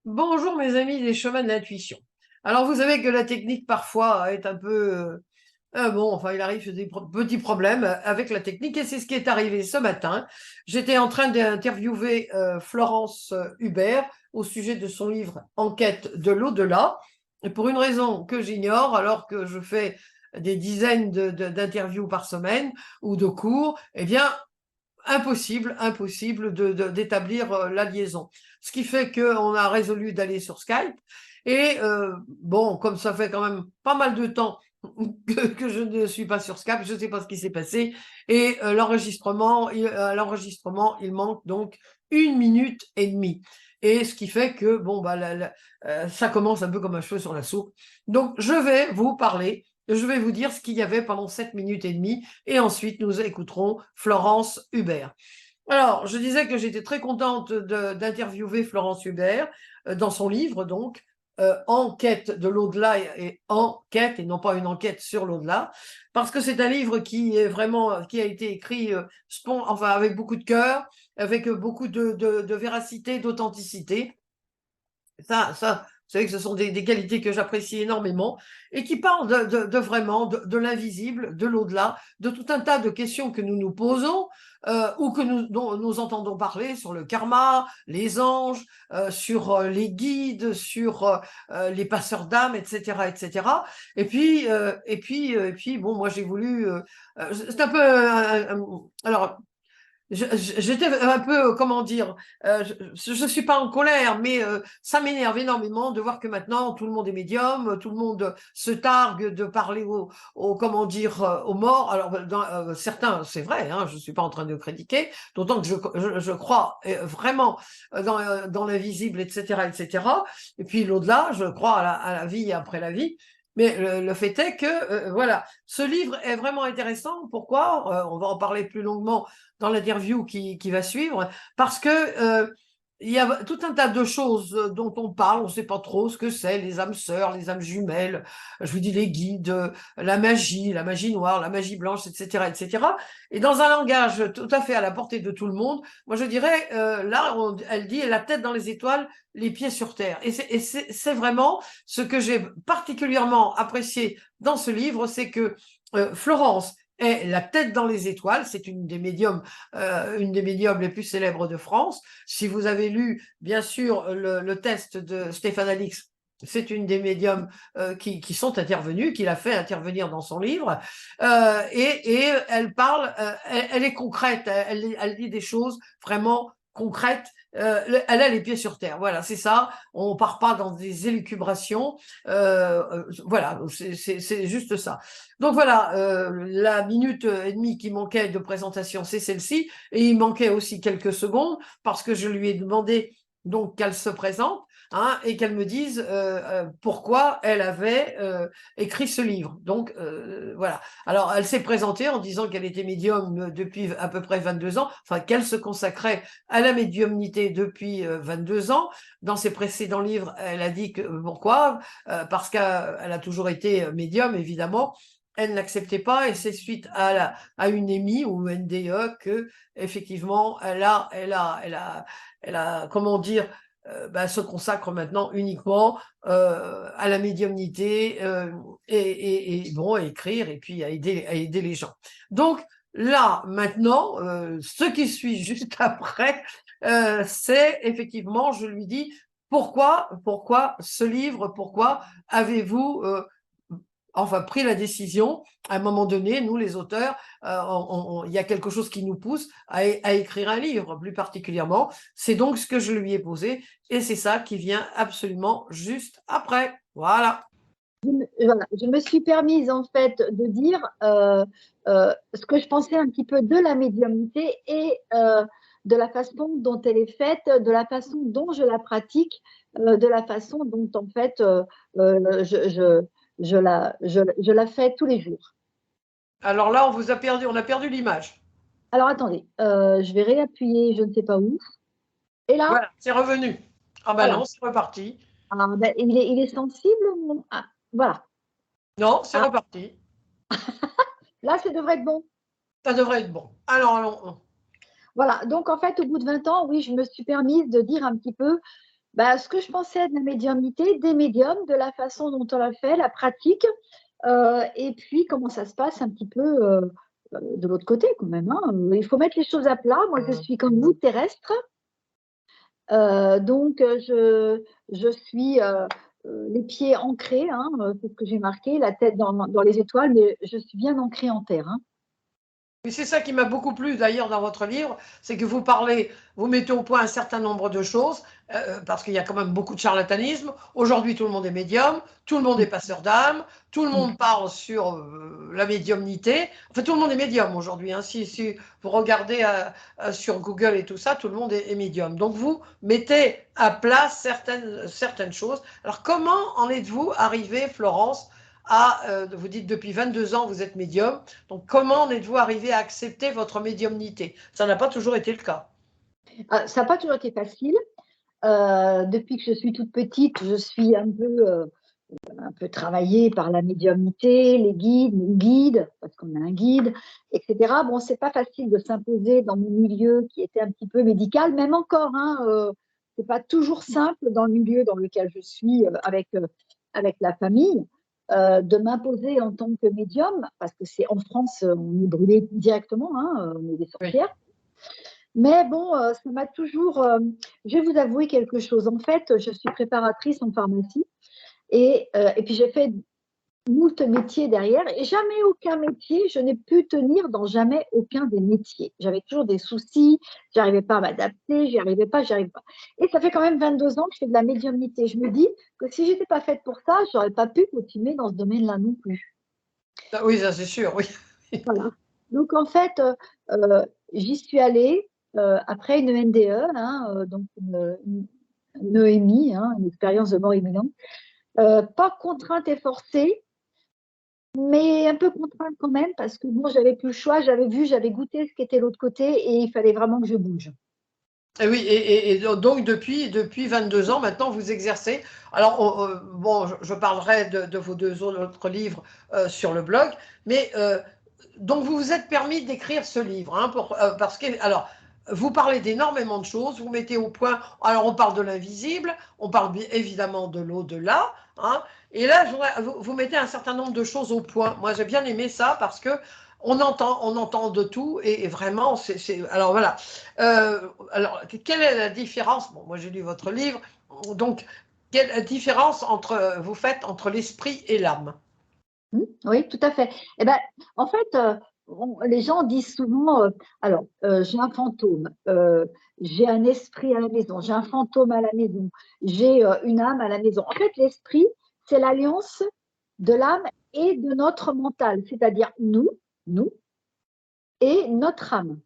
Bonjour mes amis des chemins de l'intuition. Alors vous savez que la technique parfois est un peu bon, enfin il arrive des petits problèmes avec la technique et c'est ce qui est arrivé ce matin. J'étais en train d'interviewer Florence Hubert au sujet de son livre Enquête de l'au-delà et pour une raison que j'ignore alors que je fais des dizaines d'interviews par semaine ou de cours, eh bien impossible d'établir la liaison. Ce qui fait qu'on a résolu d'aller sur Skype. Et bon, comme ça fait quand même pas mal de temps que je ne suis pas sur Skype, je ne sais pas ce qui s'est passé. Et l'enregistrement, il manque donc 1 minute et demie. Et ce qui fait que bon, bah, ça commence un peu comme un cheveu sur la soupe. Donc, je vais vous dire ce qu'il y avait pendant 7 minutes et demie et ensuite nous écouterons Florence Hubert. Alors, je disais que j'étais très contente d'interviewer Florence Hubert dans son livre, donc, Enquête de l'au-delà et enquête, et non pas une enquête sur l'au-delà, parce que c'est un livre qui est vraiment, qui a été écrit enfin, avec beaucoup de cœur, avec beaucoup de véracité, d'authenticité. Vous savez que ce sont des qualités que j'apprécie énormément et qui parlent vraiment de l'invisible, de l'au-delà, de tout un tas de questions que nous nous posons ou dont nous entendons parler sur le karma, les anges, sur les guides, sur les passeurs d'âme, etc., etc. Et puis, bon, moi j'ai voulu. C'est un peu. Alors, j'étais un peu, comment dire, je ne suis pas en colère, mais ça m'énerve énormément de voir que maintenant tout le monde est médium, tout le monde se targue de parler comment dire, aux morts. Alors, certains, c'est vrai, hein, je ne suis pas en train de critiquer, d'autant que je crois vraiment dans l'invisible, etc., etc. Et puis l'au-delà, je crois à la vie après la vie. Mais le fait est que, voilà, ce livre est vraiment intéressant. Pourquoi? On va en parler plus longuement dans l'interview qui va suivre, parce que il y a tout un tas de choses dont on parle, on ne sait pas trop ce que c'est, les âmes sœurs, les âmes jumelles, je vous dis les guides, la magie noire, la magie blanche, etc., etc. Et dans un langage tout à fait à la portée de tout le monde, moi je dirais, là, elle dit la tête dans les étoiles, les pieds sur terre. Et c'est vraiment ce que j'ai particulièrement apprécié dans ce livre, c'est que Florence est la tête dans les étoiles. C'est une des médiums les plus célèbres de France. Si vous avez lu, bien sûr, le test de Stéphane Alix, c'est une des médiums qui sont intervenues, qu'il a fait intervenir dans son livre. Et elle parle, elle est concrète, elle dit des choses vraiment concrètes. Elle a les pieds sur terre, voilà, c'est ça. On part pas dans des élucubrations, voilà, c'est juste ça. Donc voilà, la minute et demie qui manquait de présentation, c'est celle-ci. Et il manquait aussi quelques secondes parce que je lui ai demandé donc qu'elle se présente, hein, et qu'elle me dise pourquoi elle avait écrit ce livre. Donc voilà. Alors elle s'est présentée en disant qu'elle était médium depuis à peu près 22 ans, enfin qu'elle se consacrait à la médiumnité depuis 22 ans. Dans ses précédents livres, elle a dit que pourquoi parce qu'elle a toujours été médium, évidemment. Elle n'acceptait pas et c'est suite à une EMI ou NDE que effectivement elle a comment dire se consacre maintenant uniquement à la médiumnité et bon à écrire et puis à aider les gens. Donc là maintenant, ce qui suit juste après, c'est effectivement, je lui dis pourquoi ce livre, pourquoi avez-vous enfin pris la décision, à un moment donné, nous les auteurs, il y a quelque chose qui nous pousse à écrire un livre, plus particulièrement. C'est donc ce que je lui ai posé, et c'est ça qui vient absolument juste après. Voilà. Voilà, je me suis permise en fait de dire ce que je pensais un petit peu de la médiumnité et de la façon dont elle est faite, de la façon dont je la pratique, de la façon dont en fait je la fais tous les jours. Alors là, on a perdu l'image. Alors attendez, je vais réappuyer, je ne sais pas où. Et là, Voilà, c'est revenu. Ah ben voilà. non, c'est reparti. Ah, ben, il est sensible. Ah, voilà. Non, c'est Ah, reparti. là, ça devrait être bon. Ça devrait être bon. Alors, Voilà, donc en fait, au bout de 20 ans, oui, je me suis permise de dire un petit peu Bah, ce que je pensais de la médiumnité, des médiums, de la façon dont on l'a fait, la pratique, et puis comment ça se passe un petit peu de l'autre côté quand même, hein. Il faut mettre les choses à plat. Moi, je suis comme vous, terrestre. Donc, je suis les pieds ancrés, hein, c'est ce que j'ai marqué, la tête dans les étoiles, mais je suis bien ancrée en terre, hein. Oui, c'est ça qui m'a beaucoup plu d'ailleurs dans votre livre, c'est que vous parlez, vous mettez au point un certain nombre de choses, parce qu'il y a quand même beaucoup de charlatanisme. Aujourd'hui, tout le monde est médium, tout le monde est passeur d'âme, tout le monde parle sur la médiumnité. Enfin, tout le monde est médium aujourd'hui, hein. Si vous regardez sur Google et tout ça, tout le monde est médium. Donc, vous mettez à plat certaines choses. Alors, comment en êtes-vous arrivé, Florence, vous dites depuis 22 ans, vous êtes médium. Donc, comment en êtes-vous arrivé à accepter votre médiumnité? Ça n'a pas toujours été le cas. Ça n'a pas toujours été facile. Depuis que je suis toute petite, je suis un peu travaillée par la médiumnité, les guides, mon guide, parce qu'on a un guide, etc. Bon, c'est pas facile de s'imposer dans mon milieu qui était un petit peu médical, même encore, hein, c'est pas toujours simple dans le milieu dans lequel je suis avec la famille. De m'imposer en tant que médium, parce que c'est en France, on est brûlé directement, hein, on est des Oui. sorcières. Mais bon, ça m'a toujours. Je vais vous avouer quelque chose. En fait, je suis préparatrice en pharmacie et puis j'ai fait moult métiers derrière et jamais aucun métier, je n'ai pu tenir dans jamais aucun des métiers. J'avais toujours des soucis, j'arrivais pas à m'adapter, j'y arrivais pas, j'y arrivais pas. Et ça fait quand même 22 ans que je fais de la médiumnité. Je me dis que si j'étais pas faite pour ça, j'aurais pas pu continuer dans ce domaine-là non plus. Oui, ça c'est sûr, oui. Voilà. Donc en fait, j'y suis allée après une NDE, hein, donc une EMI, hein, une expérience de mort imminente. Pas contrainte et forcée, mais un peu contrainte quand même, parce que bon, j'avais plus le choix, j'avais vu, j'avais goûté ce qu'était l'autre côté, et il fallait vraiment que je bouge. Et oui, et donc depuis 22 ans, maintenant, vous exercez. Alors, bon, je parlerai de vos deux autres livres sur le blog, mais donc vous vous êtes permis d'écrire ce livre, hein, parce que, alors, vous parlez d'énormément de choses, vous mettez au point, alors on parle de l'invisible, on parle évidemment de l'au-delà, hein, et là, vous mettez un certain nombre de choses au point. Moi, j'ai bien aimé ça parce que on entend de tout, et vraiment, alors voilà. Alors, quelle est la différence? Bon, moi j'ai lu votre livre, donc quelle différence vous faites entre l'esprit et l'âme? Oui, tout à fait. Eh ben, en fait, les gens disent souvent, alors, j'ai un fantôme, j'ai un esprit à la maison, j'ai un fantôme à la maison, j'ai une âme à la maison. En fait, l'esprit, c'est l'alliance de l'âme et de notre mental, c'est-à-dire nous et notre âme.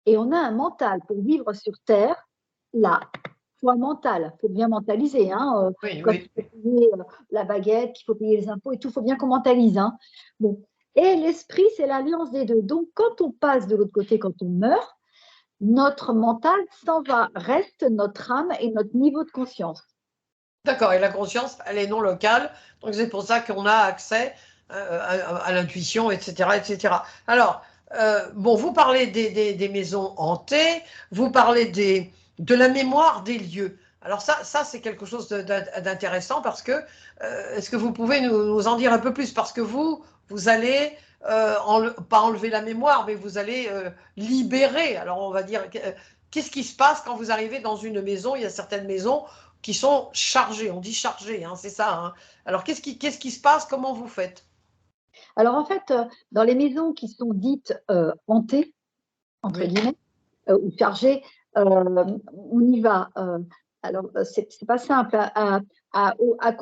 Et on a un mental pour vivre sur Terre, là. Il faut un mental, il faut bien mentaliser, hein, Oui, comme oui. il faut payer la baguette, qu'il faut payer les impôts et tout, il faut bien qu'on mentalise, hein. Bon. Et l'esprit, c'est l'alliance des deux. Donc, quand on passe de l'autre côté, quand on meurt, notre mental s'en va, reste notre âme et notre niveau de conscience. D'accord, et la conscience, elle est non locale, donc c'est pour ça qu'on a accès à l'intuition, etc., etc. Alors, bon, vous parlez des maisons hantées, vous parlez de la mémoire des lieux. Alors ça c'est quelque chose d'intéressant parce que, est-ce que vous pouvez nous en dire un peu plus? Parce que vous allez, pas enlever la mémoire, mais vous allez libérer. Alors on va dire, qu'est-ce qui se passe quand vous arrivez dans une maison? Il y a certaines maisons qui sont chargés, on dit chargés, hein, c'est ça, hein. Alors qu'est-ce qui se passe? Comment vous faites? Alors, en fait, dans les maisons qui sont dites hantées, entre Oui, guillemets, ou chargées, on y va. Alors, c'est pas simple. À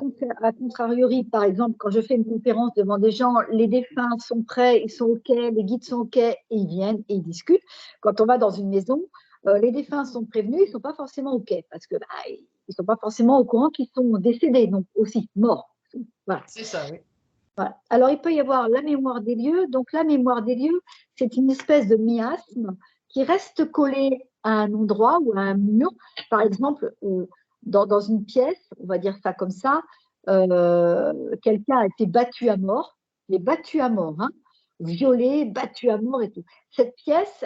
contrariori, par exemple, quand je fais une conférence devant des gens, les défunts sont prêts, ils sont OK, les guides sont OK, et ils viennent et ils discutent. Quand on va dans une maison, les défunts sont prévenus, ils ne sont pas forcément OK, parce que ils ne sont pas forcément au courant qu'ils sont décédés, donc aussi morts. Voilà. c'est ça, oui. Voilà. Alors, il peut y avoir la mémoire des lieux. Donc, la mémoire des lieux, c'est une espèce de miasme qui reste collé à un endroit ou à un mur. Par exemple, dans une pièce, on va dire ça comme ça, quelqu'un a été battu à mort. Il est battu à mort, hein. violée, battue à mort et tout. Cette pièce,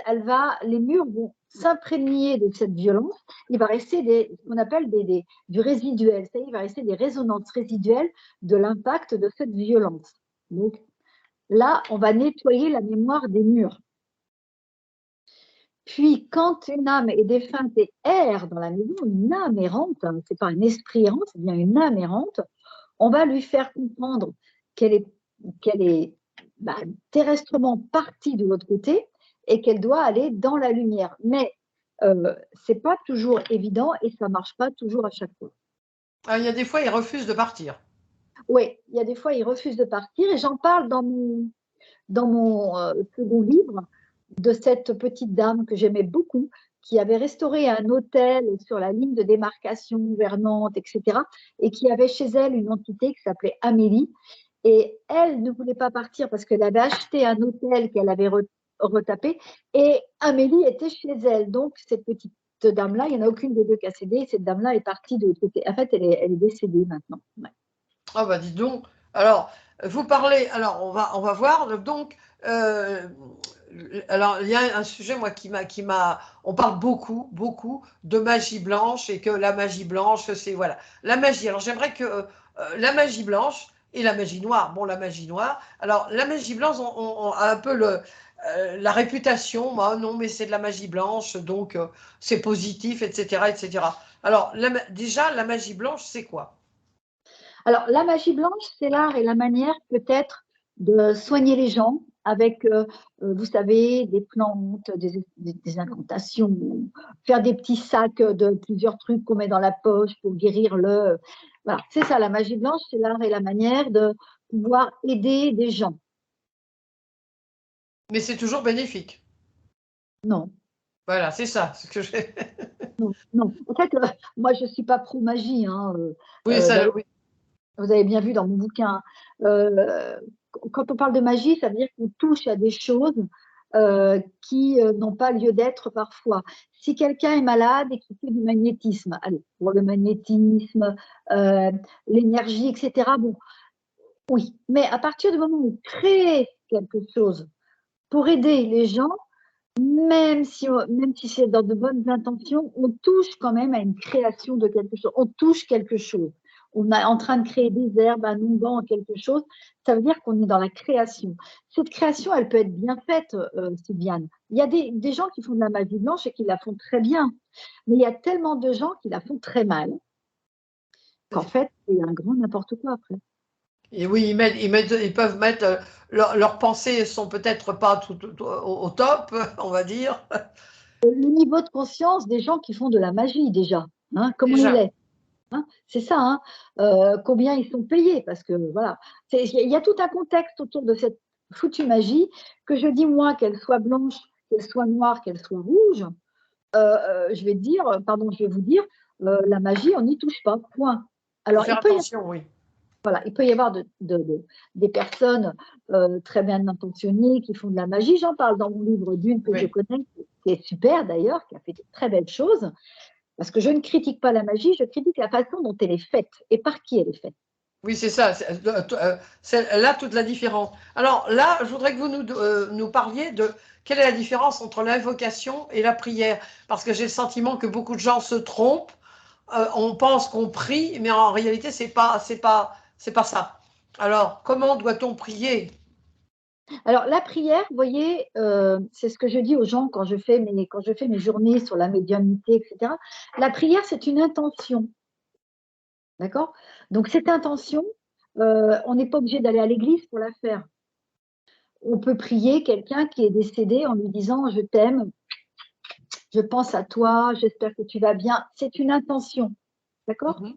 les murs vont s'imprégner de cette violence. Il va rester ce qu'on appelle du résiduel. C'est-à-dire, il va rester des résonances résiduelles de l'impact de cette violence. Donc, là, on va nettoyer la mémoire des murs. Puis, quand une âme est défunte et erre dans la maison, une âme errante, hein, ce n'est pas un esprit errant, c'est bien une âme errante, on va lui faire comprendre qu'elle est terrestrement partie de l'autre côté et qu'elle doit aller dans la lumière. Mais ce n'est pas toujours évident et ça ne marche pas toujours à chaque fois. Ah, il y a des fois, ils refusent de partir. Oui, il y a des fois, ils refusent de partir et j'en parle dans mon second livre de cette petite dame que j'aimais beaucoup, qui avait restauré un hôtel sur la ligne de démarcation vers Nantes, etc., et qui avait chez elle une entité qui s'appelait Amélie. Et elle ne voulait pas partir parce qu'elle avait acheté un hôtel qu'elle avait retapé, et Amélie était chez elle. Donc, cette petite dame-là, il n'y en a aucune des deux qui a cédé, cette dame-là est partie de l'autre côté. En fait, elle est décédée maintenant. Ouais. Ah bah dis donc. Alors, vous parlez, alors on va voir. Donc, alors il y a un sujet, moi, on parle beaucoup, beaucoup de magie blanche et que la magie blanche, c'est, voilà, la magie. Alors, j'aimerais que la magie blanche et la magie noire, bon, la magie noire, alors, la magie blanche, on a un peu la réputation, moi, non, mais c'est de la magie blanche, donc c'est positif, etc., etc. Alors, déjà, la magie blanche, c'est quoi? Alors, la magie blanche, c'est l'art et la manière peut-être de soigner les gens avec, vous savez, des plantes, des incantations, faire des petits sacs de plusieurs trucs qu'on met dans la poche pour guérir le… Voilà, c'est ça, la magie blanche, c'est l'art et la manière de pouvoir aider des gens. Mais c'est toujours bénéfique. Non, Voilà, c'est ça. Ce que j'ai. non, non. En fait, moi, je ne suis pas pro-magie. Hein, Oui, ça, d'ailleurs, oui. vous avez bien vu dans mon bouquin, quand on parle de magie, ça veut dire qu'on touche à des choses qui n'ont pas lieu d'être parfois. Si quelqu'un est malade et qu'il fait du magnétisme, allez, pour le magnétisme, l'énergie, etc., bon, oui. Mais à partir du moment où on crée quelque chose pour aider les gens, même si c'est dans de bonnes intentions, on touche quand même à une création de quelque chose. On touche quelque chose. On est en train de créer des herbes, un onguent, quelque chose. Ça veut dire qu'on est dans la création. Cette création, elle peut être bien faite, Sylviane. Il y a des gens qui font de la magie blanche et qui la font très bien. Mais il y a tellement de gens qui la font très mal qu'en fait, c'est un grand n'importe quoi après. Et oui, ils peuvent mettre leurs pensées sont peut-être pas tout au top, on va dire. Le niveau de conscience des gens qui font de la magie, déjà, hein, comment il Déjà. est? Hein, c'est ça, hein, combien ils sont payés, parce que voilà, il y a tout un contexte autour de cette foutue magie, que je dis moi, qu'elle soit blanche, qu'elle soit noire, qu'elle soit rouge, je vais dire, pardon, je vais vous dire, la magie, on n'y touche pas, point. Faut Alors, faire attention, oui. il peut y avoir des personnes très bien intentionnées qui font de la magie. J'en parle dans mon livre d'une que je Oui. connais, qui est super d'ailleurs, qui a fait de très belles choses. Parce que je ne critique pas la magie, je critique la façon dont elle est faite et par qui elle est faite. Oui, c'est ça. C'est là toute la différence. Alors là, je voudrais que vous nous parliez de quelle est la différence entre l'invocation et la prière. Parce que j'ai le sentiment que beaucoup de gens se trompent. On pense qu'on prie, mais en réalité, c'est pas ça. Alors, comment doit-on prier? Alors, la prière, vous voyez, c'est ce que je dis aux gens quand je fais mes journées sur la médiumnité, etc. La prière, c'est une intention. D'accord? Donc, cette intention, on n'est pas obligé d'aller à l'église pour la faire. On peut prier quelqu'un qui est décédé en lui disant: je t'aime, je pense à toi, j'espère que tu vas bien. C'est une intention. D'accord? Mhm.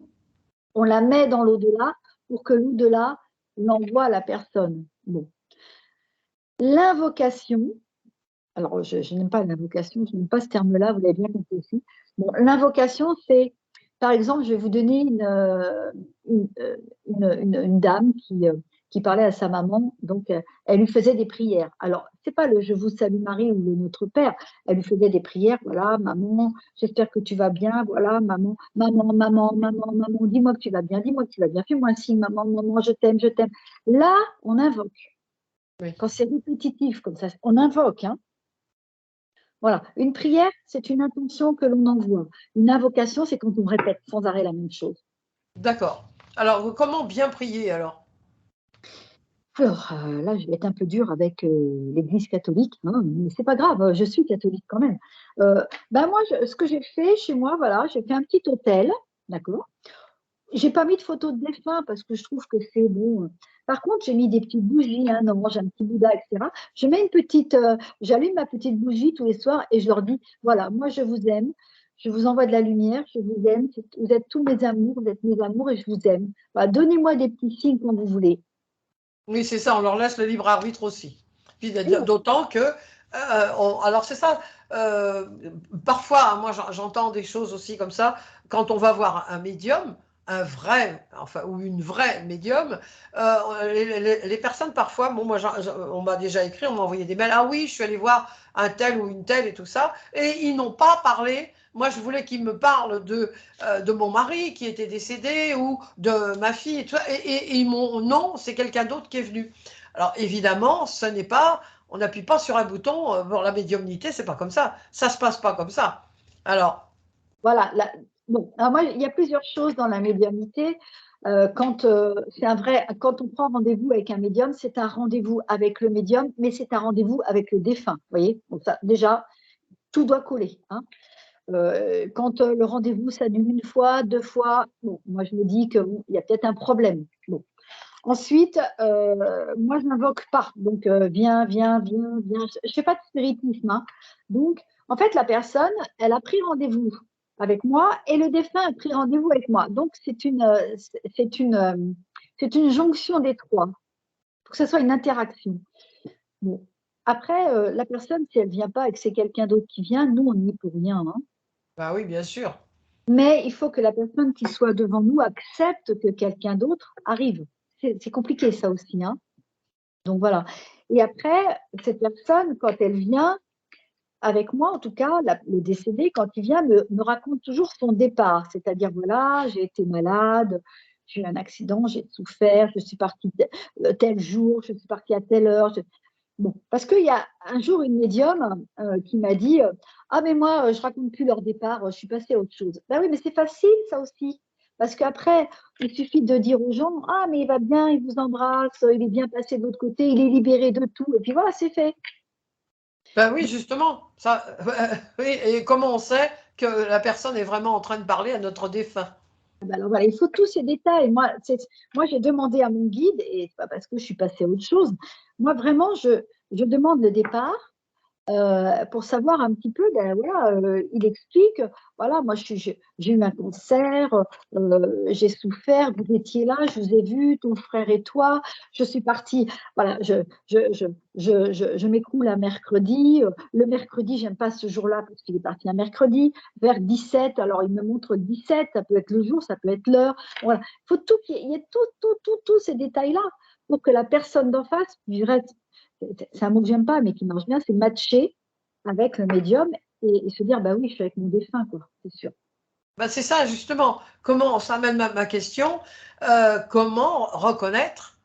On la met dans l'au-delà pour que l'au-delà l'envoie à la personne. Bon. L'invocation, alors je n'aime pas l'invocation, je n'aime pas ce terme-là, vous l'avez bien compris aussi. Bon, l'invocation, c'est, par exemple, je vais vous donner une dame qui parlait à sa maman, donc elle lui faisait des prières. Alors, c'est pas le Je vous salue Marie ou le Notre Père, elle lui faisait des prières, voilà, maman, j'espère que tu vas bien, voilà, maman, maman, maman, maman, maman, dis-moi que tu vas bien, dis-moi que tu vas bien, fais-moi un signe, maman, maman, je t'aime, je t'aime. Là, on invoque. Oui. Quand c'est répétitif comme ça, on invoque, hein. Voilà. Une prière, c'est une intention que l'on envoie. Une invocation, c'est quand on répète sans arrêt la même chose. D'accord. Alors, comment bien prier alors? Alors là, je vais être un peu dure avec l'Église catholique, hein, mais c'est pas grave, je suis catholique quand même. Ben moi, ce que j'ai fait chez moi, voilà, j'ai fait un petit autel, d'accord. J'ai pas mis de photo de défunt parce que je trouve que c'est bon. Par contre, j'ai mis des petites bougies, hein, non, j'ai un petit Bouddha, etc. Je mets une petite, j'allume ma petite bougie tous les soirs et je leur dis, voilà, moi je vous aime, je vous envoie de la lumière, je vous aime, vous êtes tous mes amours, vous êtes mes amours et je vous aime. Voilà, donnez-moi des petits signes quand vous voulez. Oui, c'est ça, on leur laisse le libre arbitre aussi. Puis Et voilà. d'autant que, alors c'est ça, euh, parfois, moi j'entends des choses aussi comme ça, quand on va voir un médium, un vrai, enfin, ou une vraie médium, les personnes parfois, bon, moi on m'a déjà écrit, on m'a envoyé des mails, ah oui, je suis allé voir un tel ou une telle et tout ça, et ils n'ont pas parlé. Moi, je voulais qu'ils me parlent de mon mari qui était décédé ou de ma fille et tout ça. Et ils m'ont, non, c'est quelqu'un d'autre qui est venu. Alors évidemment, ce n'est pas, on n'appuie pas sur un bouton pour la médiumnité, c'est pas comme ça. Ça se passe pas comme ça. Alors, Voilà. Bon, alors moi, il y a plusieurs choses dans la médiumnité. Quand c'est un vrai, quand on prend rendez-vous avec un médium, c'est un rendez-vous avec le médium, mais c'est un rendez-vous avec le défunt. Vous voyez, donc ça, déjà, tout doit coller, hein. Quand le rendez-vous s'annule une fois, deux fois, bon, moi je me dis qu'il bon, y a peut-être un problème. Bon. Ensuite, moi je n'invoque pas. Donc, viens, viens, viens, viens. Je ne fais pas de spiritisme, hein. Donc, en fait, la personne, elle a pris rendez-vous avec moi et le défunt a pris rendez-vous avec moi. Donc, c'est une jonction des trois pour que ce soit une interaction. Bon. Après, la personne, si elle ne vient pas et que c'est quelqu'un d'autre qui vient, nous, on n'y peut rien, hein. bah oui, bien sûr. Mais il faut que la personne qui soit devant nous accepte que quelqu'un d'autre arrive. C'est compliqué, ça aussi, hein. Donc voilà. Et après, cette personne, quand elle vient, avec moi en tout cas, le décédé, quand il vient, me raconte toujours son départ. C'est-à-dire, voilà, j'ai été malade, j'ai eu un accident, j'ai souffert, je suis partie tel jour, je suis partie à telle heure. Bon, parce qu'il y a un jour une médium qui m'a dit ah, mais moi, je raconte plus leur départ, je suis passée à autre chose. Ben oui, mais c'est facile, ça aussi. Parce qu'après, il suffit de dire aux gens ah, mais il va bien, il vous embrasse, il est bien passé de l'autre côté, il est libéré de tout. Et puis voilà, c'est fait. Ben oui, justement. Ça, oui, et comment on sait que la personne est vraiment en train de parler à notre défunt? Ben alors voilà, il faut tous ces détails. Moi j'ai demandé à mon guide, et c'est pas parce que je suis passée à autre chose. Moi, vraiment, je demande le départ. Pour savoir un petit peu, ben voilà, il explique, voilà, moi j'ai eu un cancer, j'ai souffert, vous étiez là, je vous ai vu, ton frère et toi, je suis partie, voilà, je m'écoule un mercredi, le mercredi, j'aime pas ce jour-là parce qu'il est parti un mercredi, vers 17, alors il me montre 17, ça peut être le jour, ça peut être l'heure, voilà, il faut tout qu'il y ait tous ces détails-là pour que la personne d'en face, je dirais, c'est un mot que j'aime pas, mais qui marche bien, c'est matcher avec le médium et se dire, bah oui, je suis avec mon défunt, quoi, c'est sûr. Ben c'est ça, justement. Comment, ça amène ma question, comment reconnaître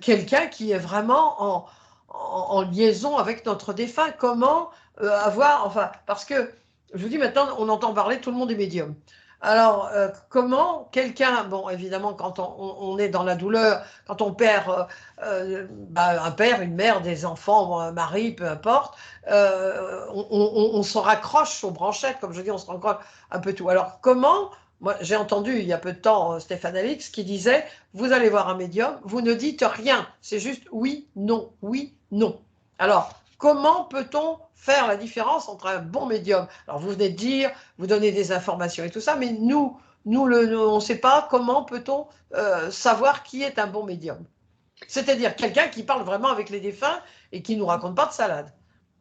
quelqu'un qui est vraiment en liaison avec notre défunt? Comment avoir, enfin, parce que je vous dis maintenant, on entend parler, tout le monde est médium. Alors, comment quelqu'un, bon, évidemment, quand on est dans la douleur, quand on perd bah, un père, une mère, des enfants, un mari, peu importe, on se raccroche aux branchettes, comme je dis, on se raccroche un peu tout. Alors, comment, moi j'ai entendu il y a peu de temps Stéphane Alix qui disait, vous allez voir un médium, vous ne dites rien, c'est juste oui, non, oui, non. Alors, comment peut-on faire la différence entre un bon médium? Alors, vous venez de dire, vous donnez des informations et tout ça, mais on ne sait pas comment peut-on savoir qui est un bon médium. C'est-à-dire quelqu'un qui parle vraiment avec les défunts et qui ne nous raconte pas de salade.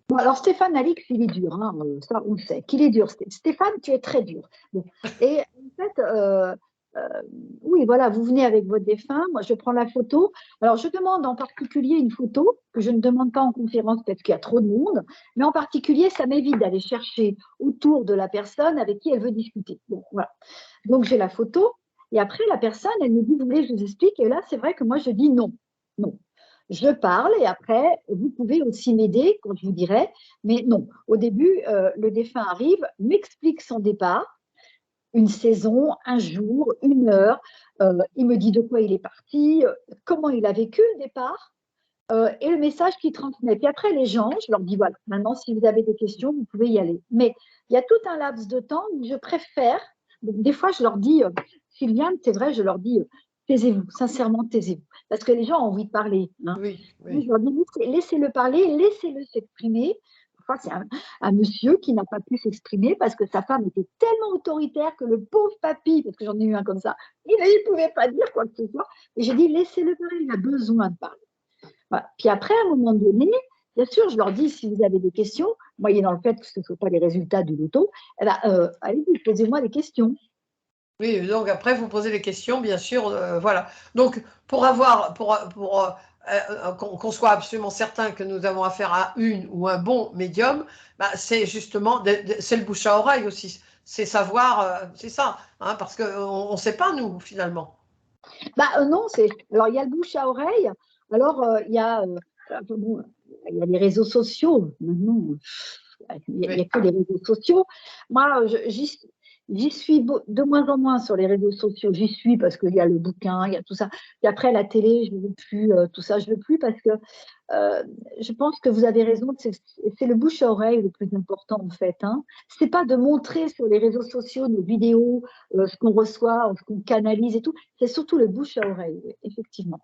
Bon, alors Stéphane Alix, il est dur, hein, ça on le sait, qu'il est dur. Stéphane, tu es très dur. Bon. Et en fait, euh, oui, voilà, vous venez avec votre défunt, moi je prends la photo. Alors je demande en particulier une photo que je ne demande pas en conférence parce qu'il y a trop de monde, mais en particulier, ça m'évite d'aller chercher autour de la personne avec qui elle veut discuter. Bon, voilà. Donc j'ai la photo et après la personne, elle me dit, vous voulez que je vous explique? Et là, c'est vrai que moi je dis non, non. je parle et après, vous pouvez aussi m'aider quand je vous dirai. Mais non, au début, le défunt arrive, m'explique son départ, une saison, un jour, une heure. Il me dit de quoi il est parti, comment il a vécu le départ et le message qu'il transmet. Puis après, les gens, je leur dis voilà, maintenant, si vous avez des questions, vous pouvez y aller. Mais il y a tout un laps de temps où je préfère. Donc, des fois, je leur dis Sylviane, c'est vrai, je leur dis taisez-vous, sincèrement, taisez-vous. Parce que les gens ont envie de parler. Hein. Oui, Je oui. leur dis laissez-le parler, laissez-le s'exprimer. Parfois, c'est un monsieur qui n'a pas pu s'exprimer parce que sa femme était tellement autoritaire que le pauvre papy, parce que j'en ai eu un comme ça, il ne pouvait pas dire quoi que ce soit. Et j'ai dit laissez-le parler, il a besoin de parler. Voilà. Puis après, à un moment donné, bien sûr, je leur dis si vous avez des questions, moyennant le fait que ce ne soient pas les résultats du loto, eh ben, allez-y, posez-moi des questions. Oui, donc après, vous posez les questions, bien sûr, voilà. Donc, pour qu'on soit absolument certain que nous avons affaire à une ou un bon médium, bah, c'est justement, c'est le bouche à oreille aussi. C'est savoir, c'est ça, hein, parce qu'on ne sait pas, nous, finalement. Bah, non, alors il y a le bouche à oreille, alors bon, il y a les réseaux sociaux, maintenant, il y a Oui. que les réseaux sociaux. Moi, j'y suis de moins en moins sur les réseaux sociaux. J'y suis parce qu'il y a le bouquin, il y a tout ça. Et après, la télé, je ne veux plus, tout ça, je ne veux plus parce que euh, je pense que vous avez raison, c'est le bouche à oreille le plus important en fait. Hein. C'est pas de montrer sur les réseaux sociaux nos vidéos, ce qu'on reçoit, ce qu'on canalise et tout. C'est surtout le bouche à oreille, oui, effectivement.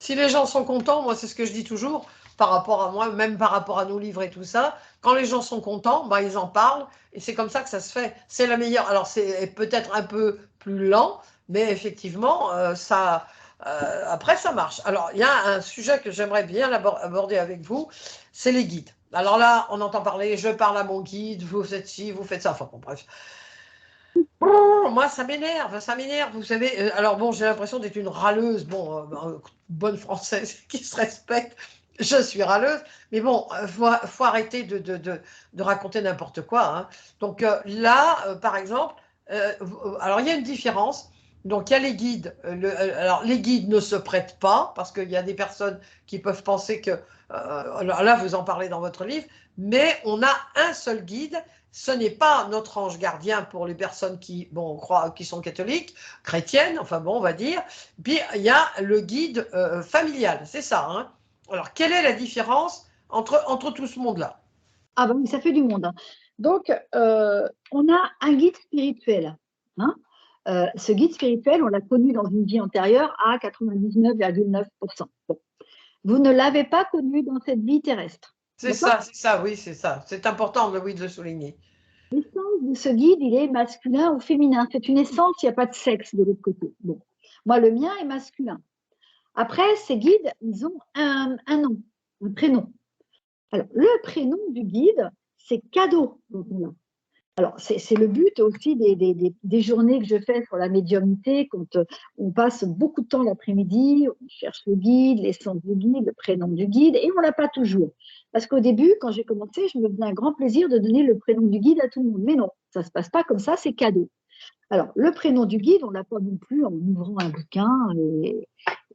Si les gens sont contents, moi c'est ce que je dis toujours par rapport à moi, même par rapport à nos livres et tout ça, quand les gens sont contents, bah, ils en parlent et c'est comme ça que ça se fait. C'est la meilleure. Alors c'est peut-être un peu plus lent, mais effectivement, après ça marche. Alors il y a un sujet que j'aimerais bien aborder avec vous, c'est les guides. Alors là, on entend parler, je parle à mon guide, vous faites ci, vous faites ça, enfin bon, bref. Moi, ça m'énerve, ça m'énerve. Vous savez, alors bon, j'ai l'impression d'être une râleuse, bon, bonne française qui se respecte. Je suis râleuse, mais bon, faut arrêter de raconter n'importe quoi. Hein. Donc là, par exemple, alors il y a une différence. Donc il y a les guides. Alors les guides ne se prêtent pas parce qu'il y a des personnes qui peuvent penser que, alors là, vous en parlez dans votre livre, mais on a un seul guide, ce n'est pas notre ange gardien pour les personnes qui, bon, on croit, qui sont catholiques, chrétiennes, enfin bon, on va dire. Puis il y a le guide familial, c'est ça. Hein. Alors, quelle est la différence entre tout ce monde-là? Ah ben oui, ça fait du monde. Hein. Donc, on a un guide spirituel. Hein. Ce guide spirituel, on l'a connu dans une vie antérieure à 99,9%. Bon. Vous ne l'avez pas connu dans cette vie terrestre. D'accord? C'est ça, oui, c'est ça. C'est important, oui, de le souligner. L'essence de ce guide, il est masculin ou féminin. C'est une essence, il n'y a pas de sexe de l'autre côté. Bon. Moi, le mien est masculin. Après, ces guides, ils ont un nom, un prénom. Alors, le prénom du guide, c'est cadeau. Alors, c'est le but aussi des journées que je fais sur la médiumnité, quand on passe beaucoup de temps l'après-midi, on cherche le guide, l'essence du guide, le prénom du guide, et on ne l'a pas toujours. Parce qu'au début, quand j'ai commencé, je me faisais un grand plaisir de donner le prénom du guide à tout le monde. Mais non, ça ne se passe pas comme ça, c'est cadeau. Alors, le prénom du guide, on ne l'a pas non plus en ouvrant un bouquin,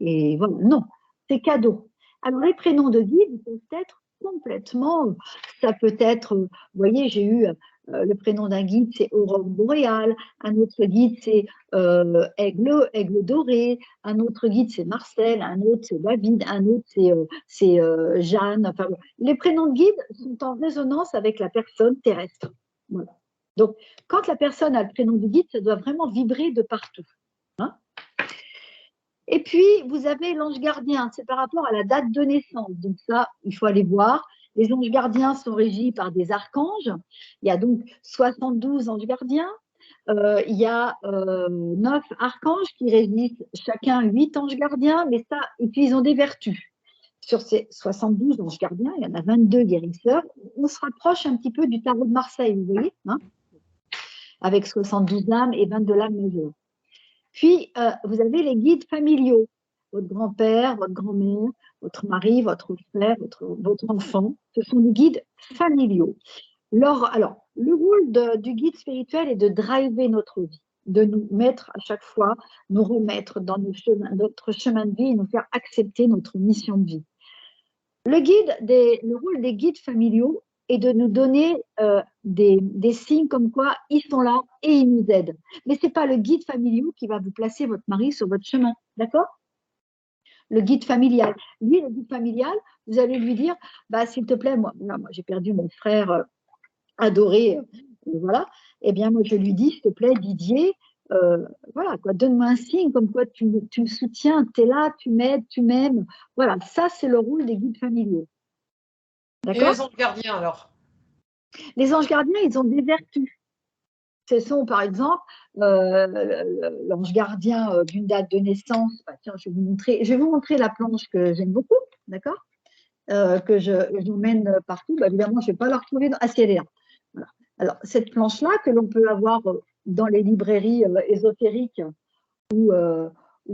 et voilà, non, c'est cadeau. Alors, les prénoms de guide, ils peuvent être complètement, ça peut être, vous voyez, j'ai eu le prénom d'un guide, c'est Aurore boréale, un autre guide, c'est Aigle doré, un autre guide, c'est Marcel, un autre, c'est David, un autre, c'est Jeanne. Enfin, les prénoms de guide sont en résonance avec la personne terrestre. Voilà. Donc, quand la personne a le prénom du guide, ça doit vraiment vibrer de partout. Hein. Et puis, vous avez l'ange gardien, c'est par rapport à la date de naissance. Donc ça, il faut aller voir. Les anges gardiens sont régis par des archanges. Il y a donc 72 anges gardiens. Il y a 9 archanges qui régissent chacun 8 anges gardiens, mais ça, et puis ils ont des vertus. Sur ces 72 anges gardiens, il y en a 22 guérisseurs. On se rapproche un petit peu du tarot de Marseille, vous voyez, hein, avec 72 âmes et 22 âmes majeures. Puis, vous avez les guides familiaux. Votre grand-père, votre grand-mère, votre mari, votre frère, votre enfant. Ce sont des guides familiaux. Alors, le rôle du guide spirituel est de driver notre vie, de nous mettre à chaque fois, nous remettre dans notre chemin de vie et nous faire accepter notre mission de vie. Le rôle des guides familiaux est de nous donner des signes comme quoi ils sont là et ils nous aident. Mais ce n'est pas le guide familial qui va vous placer votre mari sur votre chemin, d'accord? Le guide familial. Lui, le guide familial, vous allez lui dire, bah, s'il te plaît, moi j'ai perdu mon frère adoré, voilà. Eh bien, moi, je lui dis, s'il te plaît, Didier, voilà, quoi, donne-moi un signe comme quoi tu me soutiens, tu es là, tu m'aides, tu m'aimes. Voilà, ça, c'est le rôle des guides familiaux. Et D'accord? les anges gardiens, alors? Les anges gardiens, ils ont des vertus. Ce sont, par exemple, l'ange gardien d'une date de naissance. Bah, tiens, je vais vous montrer la planche que j'aime beaucoup, d'accord? Que j'emmène partout. Bah, évidemment, je ne vais pas la retrouver. Ah, si, elle est là. Voilà. Alors, cette planche-là, que l'on peut avoir dans les librairies ésotériques ou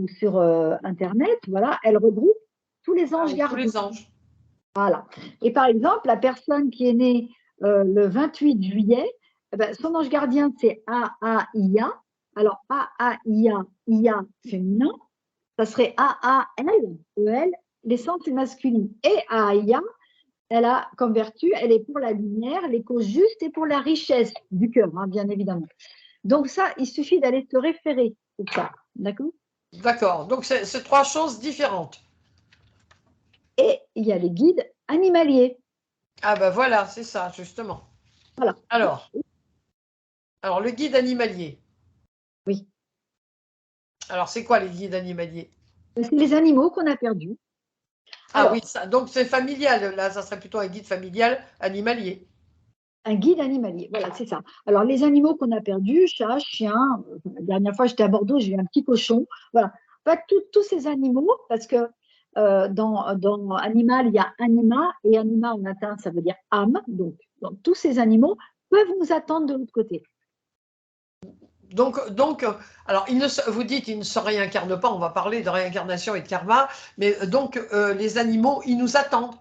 sur Internet, voilà, elle regroupe tous les anges Tous gardiens. les anges. Voilà. Et par exemple, la personne qui est née le 28 juillet, eh ben, son ange gardien, c'est A-A-I-A. Alors, A-A-I-A, I-A féminin, ça serait A-A-L-E-L, l'essence est masculine. Et A-A-I-A, elle a comme vertu, elle est pour la lumière, l'écho juste et pour la richesse du cœur, hein, bien évidemment. Donc ça, il suffit d'aller se référer pour ça, d'accord? D'accord. Donc, c'est trois choses différentes. Et il y a les guides animaliers. Ah ben voilà, c'est ça, justement. Voilà. Alors, le guide animalier. Oui. Alors, c'est quoi les guides animaliers? C'est les animaux qu'on a perdus. Ah oui, Alors, ça, donc c'est familial. Là, ça serait plutôt un guide familial animalier. un guide animalier, voilà, c'est ça. Alors, les animaux qu'on a perdus, chat, chien, la dernière fois j'étais à Bordeaux, j'ai eu un petit cochon, voilà. Pas tous ces animaux, parce que dans animal, il y a anima, et anima en latin, ça veut dire âme. Donc tous ces animaux peuvent nous attendre de l'autre côté. Donc, alors, vous dites ils ne se réincarnent pas, on va parler de réincarnation et de karma, mais donc les animaux, ils nous attendent.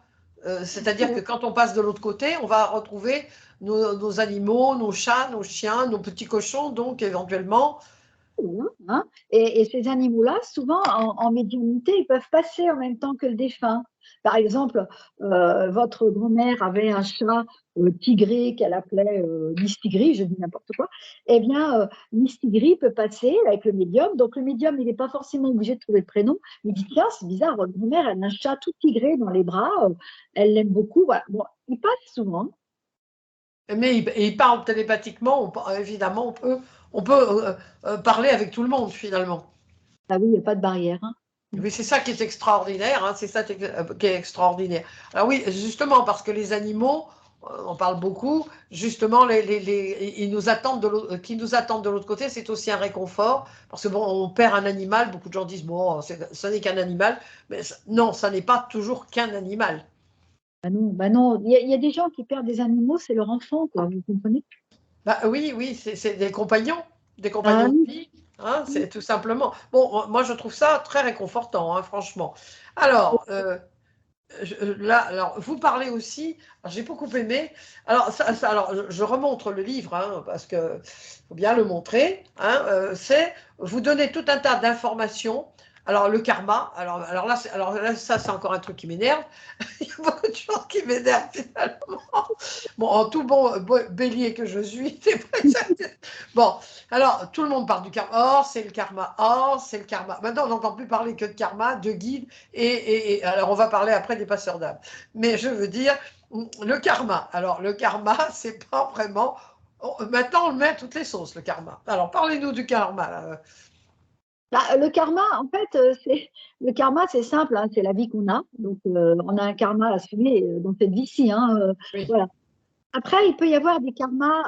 C'est-à-dire que quand on passe de l'autre côté, on va retrouver nos animaux, nos chats, nos chiens, nos petits cochons, donc éventuellement. Hein. Et ces animaux-là, souvent en médiumnité, ils peuvent passer en même temps que le défunt. Par exemple, votre grand-mère avait un chat tigré qu'elle appelait Mistigri, je dis n'importe quoi. Eh bien, Mistigri peut passer avec le médium. Donc, le médium, il n'est pas forcément obligé de trouver le prénom. Il dit, tiens, c'est bizarre, votre grand-mère, elle a un chat tout tigré dans les bras. Elle l'aime beaucoup. Voilà. Bon, il passe souvent. Mais ils parlent télépathiquement, évidemment, on peut parler avec tout le monde finalement. Ah oui, il n'y a pas de barrière. Hein. Oui, c'est ça qui est extraordinaire, hein, c'est ça qui est extraordinaire. Alors oui, justement, parce que les animaux, on parle beaucoup, justement, ils nous attendent qui nous attendent de l'autre côté, c'est aussi un réconfort, parce que bon, on perd un animal, beaucoup de gens disent, bon, ça n'est qu'un animal, mais non, ça n'est pas toujours qu'un animal. Bah non. Il y a des gens qui perdent des animaux, c'est leur enfant, quoi, vous comprenez? Bah, oui, c'est des Ah compagnons de oui. vie, hein, c'est tout simplement. Bon, moi je trouve ça très réconfortant, hein, franchement. Alors, là, alors, vous parlez aussi, j'ai beaucoup aimé, alors, alors je remontre le livre, hein, parce qu'il faut bien le montrer, hein, c'est, vous donnez tout un tas d'informations, alors le karma, alors là ça c'est encore un truc qui m'énerve, il y a beaucoup de choses qui m'énervent finalement, bon, en tout bon bélier que je suis, c'est pas bon, alors tout le monde parle du karma, oh c'est le karma, oh c'est le karma, maintenant on n'entend plus parler que de karma, de guide, et alors, on va parler après des passeurs d'âme. Mais je veux dire, le karma. Alors, le karma, c'est pas vraiment. Maintenant, on le met à toutes les sauces, le karma. Alors, parlez-nous du karma. Bah, le karma, en fait, le karma, c'est simple, hein, c'est la vie qu'on a. Donc, on a un karma à assumer dans cette vie-ci. Hein, Oui. voilà. Après, il peut y avoir des karmas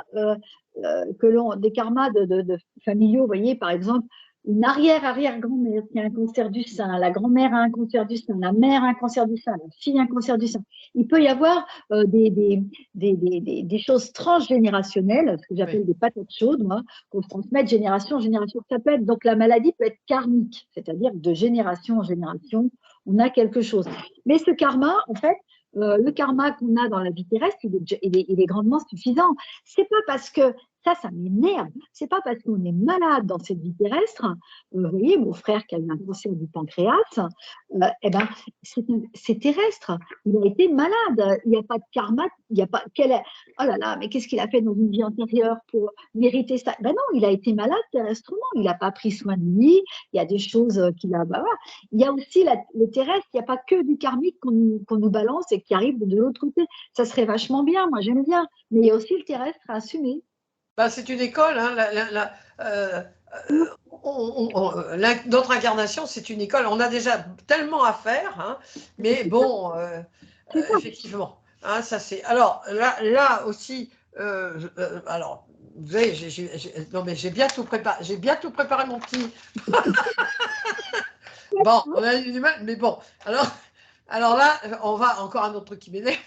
des karmas de familiaux. Vous voyez, par exemple, une arrière-arrière-grand-mère qui a un cancer du sein, la grand-mère a un cancer du sein, la mère a un cancer du sein, la fille a un cancer du sein. Il peut y avoir des choses transgénérationnelles, ce que j'appelle Oui. des patates chaudes, moi, qu'on se transmet de génération en génération. Ça peut être, donc la maladie peut être karmique, c'est-à-dire de génération en génération, on a quelque chose. Mais ce karma, en fait, le karma qu'on a dans la vie terrestre, il est grandement suffisant. C'est pas parce que Ça m'énerve. C'est pas parce qu'on est malade dans cette vie terrestre. Vous voyez, mon frère qui a eu un cancer du pancréas, eh ben, c'est terrestre. Il a été malade. Il n'y a pas de karma. Il n'y a pas. Oh là là, mais qu'est-ce qu'il a fait dans une vie antérieure pour mériter ça? Ben non, il a été malade terrestrement. Il n'a pas pris soin de lui. Il y a des choses qu'il a. Ben voilà. Il y a aussi le terrestre. Il n'y a pas que du karmique qu'on nous balance et qui arrive de l'autre côté. Ça serait vachement bien. Moi, j'aime bien. Mais il y a aussi le terrestre à assumer. Bah, c'est une école, hein, notre incarnation, c'est une école. On a déjà tellement à faire, hein, mais bon, effectivement, hein, ça c'est. Alors là aussi, alors, vous savez, non mais j'ai bien tout préparé mon petit. Bon, on a eu du mal, mais bon, alors là, on va encore un autre truc qui m'énerve.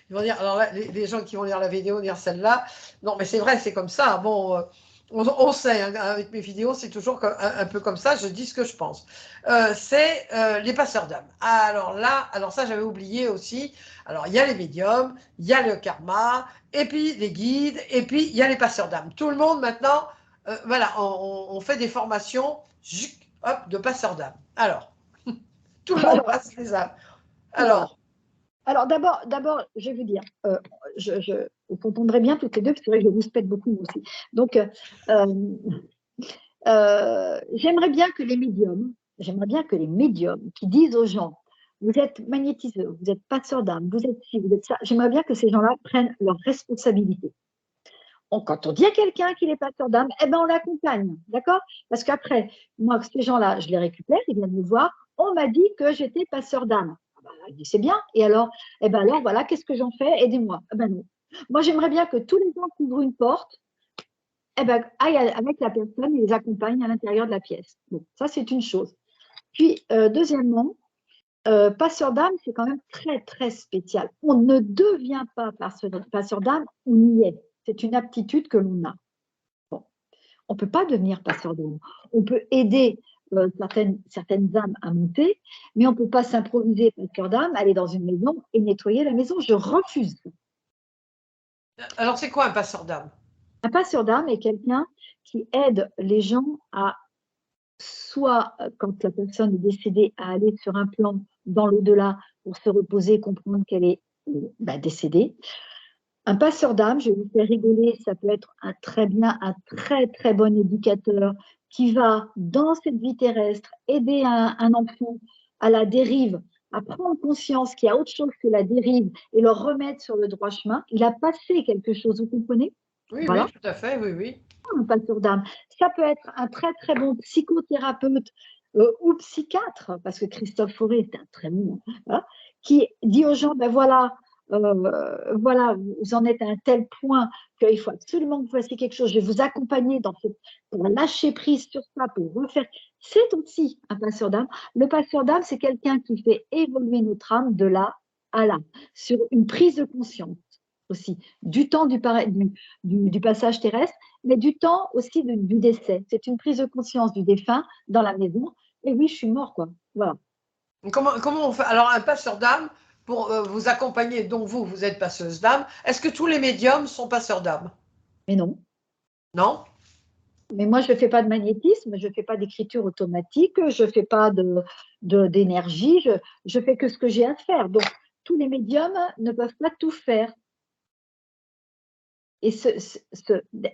Ils vont dire, alors là, les gens qui vont lire la vidéo, lire celle-là, non, mais c'est vrai, c'est comme ça. Bon, on sait, hein, avec mes vidéos, c'est toujours un peu comme ça, je dis ce que je pense. C'est les passeurs d'âme. Alors ça, j'avais oublié aussi. Alors, il y a les médiums, il y a le karma, et puis les guides, et puis il y a les passeurs d'âme. Tout le monde, maintenant, voilà, on fait des formations, hop, de passeurs d'âme. Alors, tout le monde passe les âmes. Alors, d'abord, je vais vous dire, vous comprendrez bien toutes les deux, parce que c'est vrai que je vous pète beaucoup aussi. Donc, j'aimerais bien que les médiums qui disent aux gens, vous êtes magnétiseurs, vous êtes passeurs d'âme, vous êtes ci, vous êtes ça, j'aimerais bien que ces gens-là prennent leurs responsabilités. Quand on dit à quelqu'un qu'il est passeur d'âme, eh ben on l'accompagne, d'accord? Parce qu'après, moi, ces gens-là, je les récupère, ils viennent me voir, on m'a dit que j'étais passeur d'âme. Il dit, c'est bien. Et alors, eh ben alors, voilà, qu'est-ce que j'en fais? Aidez-moi. Eh ben non. Moi, j'aimerais bien que tous les gens qui ouvrent une porte, eh ben, aillent avec la personne et les accompagnent à l'intérieur de la pièce. Bon, ça, c'est une chose. Puis, deuxièmement, passeur d'âme, c'est quand même très, très spécial. On ne devient pas passeur d'âme, on y est. C'est une aptitude que l'on a. Bon. On ne peut pas devenir passeur d'âme. On peut aider certaines âmes à monter, mais on ne peut pas s'improviser passeur d'âme, aller dans une maison et nettoyer la maison. Je refuse. alors c'est quoi un passeur d'âme? Un passeur d'âme est quelqu'un qui aide les gens à, soit quand la personne est décédée, à aller sur un plan dans l'au-delà pour se reposer, comprendre qu'elle est décédée. Un passeur d'âme, je vais vous faire rigoler, ça peut être un très très bon éducateur qui va dans cette vie terrestre aider un enfant à la dérive, à prendre conscience qu'il y a autre chose que la dérive et le remettre sur le droit chemin. Il a passé quelque chose, vous comprenez? Oui, Voilà. oui, tout à fait, oui, oui. Un passeur d'âme. Ça peut être un très très bon psychothérapeute ou psychiatre, parce que Christophe Fauré est un très bon, voilà, qui dit aux gens, ben voilà, voilà, vous en êtes à un tel point qu'il faut absolument que vous fassiez quelque chose. Je vais vous accompagner pour lâcher prise sur ça, pour refaire. C'est aussi un passeur d'âme. Le passeur d'âme, c'est quelqu'un qui fait évoluer notre âme de là à là, sur une prise de conscience aussi, du temps du passage terrestre, mais du temps aussi du décès. C'est une prise de conscience du défunt dans la maison. Et oui, je suis mort, quoi. Voilà. Comment on fait? Alors, un passeur d'âme, pour vous accompagner, donc vous êtes passeuse d'âme, est-ce que tous les médiums sont passeurs d'âme? Mais non. Non? Mais moi, je ne fais pas de magnétisme, je ne fais pas d'écriture automatique, je ne fais pas d'énergie, je fais que ce que j'ai à faire. Donc, tous les médiums ne peuvent pas tout faire. Et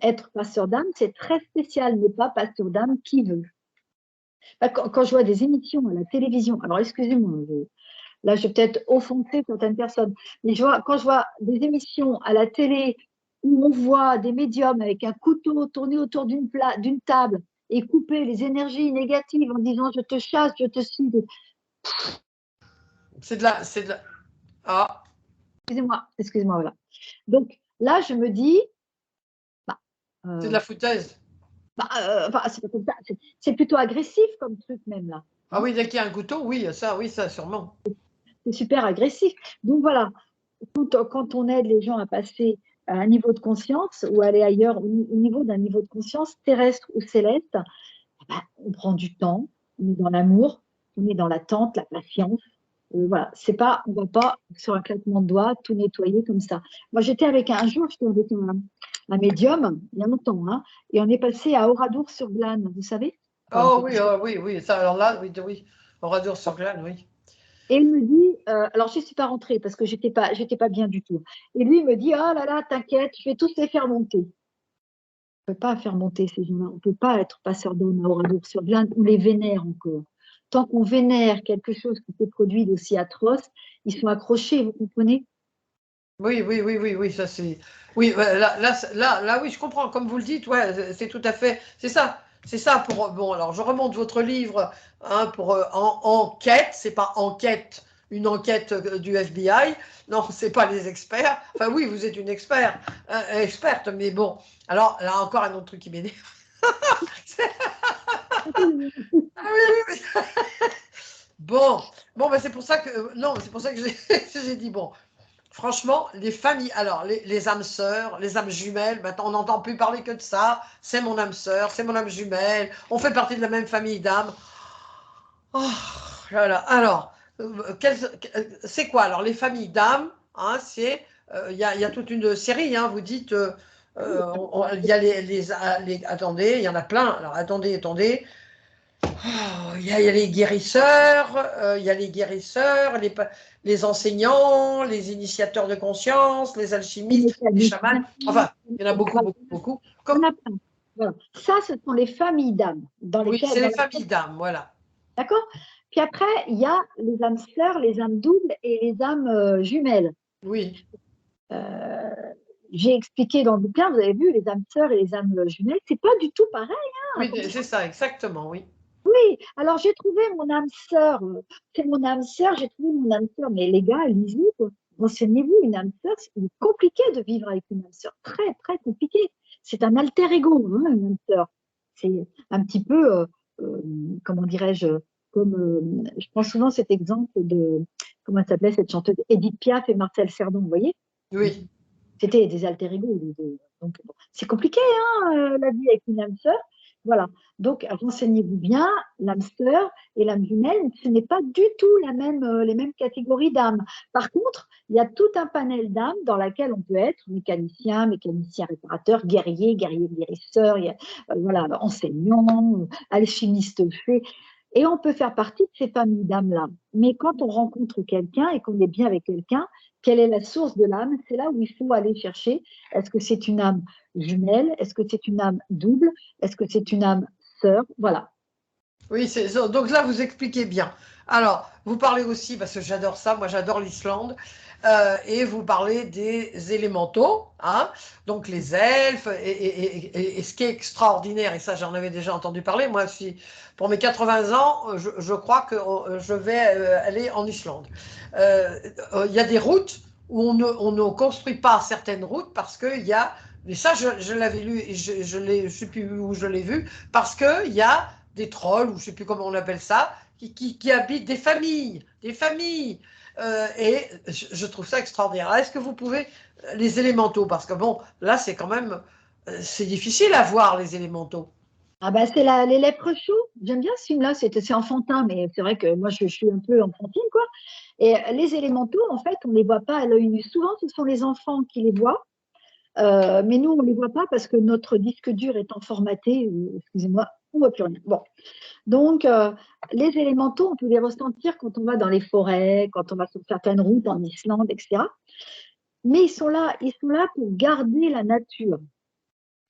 être passeur d'âme, c'est très spécial, n'est pas passeur d'âme qui veut. Quand je vois des émissions à la télévision, alors excusez-moi, là je vais peut-être offenser certaines personnes, mais quand je vois des émissions à la télé où on voit des médiums avec un couteau tourner autour d'une table et couper les énergies négatives en disant je te chasse, je te suis. C'est de la. Ah. Excusez-moi, voilà. Donc là, je me dis. C'est de la foutaise. C'est plutôt agressif comme truc même là. Ah oui, dès qu'il y a un couteau, oui, ça, sûrement. C'est super agressif. Donc voilà, quand on aide les gens à passer à un niveau de conscience ou aller ailleurs au niveau d'un niveau de conscience terrestre ou céleste, on prend du temps, on est dans l'amour, on est dans l'attente, la patience. Voilà, on ne va pas sur un claquement de doigts tout nettoyer comme ça. Moi, j'étais avec un jour, j'étais avec un médium, il y a longtemps, hein, et on est passé à Oradour-sur-Glane, vous savez? Enfin, Oh oui, oui, oui. Ça, alors là, oui, oui. Oradour-sur-Glane, oui. et il me dit, alors je ne suis pas rentrée parce que j'étais pas bien du tout. Et lui, il me dit, oh là là, t'inquiète, je vais tous les faire monter. On ne peut pas faire monter ces gens-là. On ne peut pas être passeur d'âme à Oradour-sur-Glane ou les vénère encore. Tant qu'on vénère quelque chose qui s'est produit d'aussi atroce, ils sont accrochés, vous comprenez? Oui, oui, oui, oui, oui, ça c'est. Oui, là, oui, je comprends. Comme vous le dites, ouais, c'est tout à fait. C'est ça pour. Bon, alors je remonte votre livre, hein, pour enquête. C'est pas enquête, une enquête du FBI. Non, c'est pas les experts. Enfin, oui, vous êtes une experte, mais bon. Alors là encore un autre truc qui m'énerve. Ah oui, oui, oui. Bon, bon, bah, c'est pour ça que non, c'est pour ça que j'ai j'ai dit bon. Franchement, les familles, alors les âmes sœurs, les âmes jumelles, maintenant on n'entend plus parler que de ça. C'est mon âme sœur, c'est mon âme jumelle, on fait partie de la même famille d'âmes. Oh là là. Alors, c'est quoi alors les familles d'âmes, hein, c'est il y a toute une série, hein, vous dites, il y a attendez, il y en a plein. Alors attendez. Oh, il y a les guérisseurs, il y a les guérisseurs, les enseignants, les initiateurs de conscience, les alchimistes, les chamans. Enfin, il y en a beaucoup, beaucoup, beaucoup. On a plein. Voilà. Ça, ce sont les familles d'âmes dans Oui, c'est lesquelles. les familles d'âmes, voilà. D'accord? Puis après, il y a les âmes sœurs, les âmes doubles et les âmes jumelles. Oui. Euh, j'ai expliqué dans le bouquin, vous avez vu, les âmes sœurs et les âmes jumelles, c'est pas du tout pareil. Hein, Oui, c'est ça, exactement, oui. oui, alors j'ai trouvé mon âme sœur. C'est mon âme sœur, j'ai trouvé mon âme sœur. Mais les gars, lisez, renseignez-vous, une âme sœur, c'est compliqué de vivre avec une âme sœur. Très, très compliqué. C'est un alter ego, hein, une âme sœur. C'est un petit peu, euh, comment dirais-je, comme je prends souvent cet exemple de, comment elle s'appelait cette chanteuse, Edith Piaf et Marcel Cerdan, vous voyez? Oui. C'était des alter ego. Donc, bon, c'est compliqué, hein, la vie avec une âme sœur. Voilà. Donc, renseignez-vous bien, l'âme sœur et l'âme jumelle, ce n'est pas du tout les mêmes catégories d'âmes. Par contre, il y a tout un panel d'âmes dans laquelle on peut être mécanicien, mécanicien réparateur, guerrier, guerrier guérisseur, voilà, enseignant, alchimiste fait. Et on peut faire partie de ces familles d'âmes-là. Mais quand on rencontre quelqu'un et qu'on est bien avec quelqu'un, quelle est la source de l'âme? C'est là où il faut aller chercher. Est-ce que c'est une âme jumelle? Est-ce que c'est une âme double? Est-ce que c'est une âme sœur? Voilà. Oui, donc là, vous expliquez bien. Alors, vous parlez aussi, parce que j'adore ça, moi j'adore l'Islande, et vous parlez des élémentaux, hein, donc les elfes, et ce qui est extraordinaire, et ça j'en avais déjà entendu parler, moi pour mes 80 ans, je crois que je vais aller en Islande. Il y a des routes où on ne construit pas certaines routes parce qu'il y a, mais ça je l'avais lu, et je sais plus où je l'ai vu, parce qu'il y a des trolls, ou je ne sais plus comment on appelle ça, qui habitent des familles, des familles. Et je trouve ça extraordinaire. Est-ce que vous pouvez, les élémentaux, parce que bon, là, c'est quand même, c'est difficile à voir les élémentaux. Ah bah c'est les lèpres chauds. J'aime bien ce film-là. C'est enfantin, mais c'est vrai que moi je suis un peu enfantine, quoi. Et les élémentaux, en fait, on ne les voit pas à l'œil nu. Souvent, ce sont les enfants qui les voient. Mais nous, on ne les voit pas parce que notre disque dur étant formaté, excusez-moi, on ne voit plus rien. Bon. Donc, les élémentaux, on peut les ressentir quand on va dans les forêts, quand on va sur certaines routes en Islande, etc. Mais ils sont là pour garder la nature.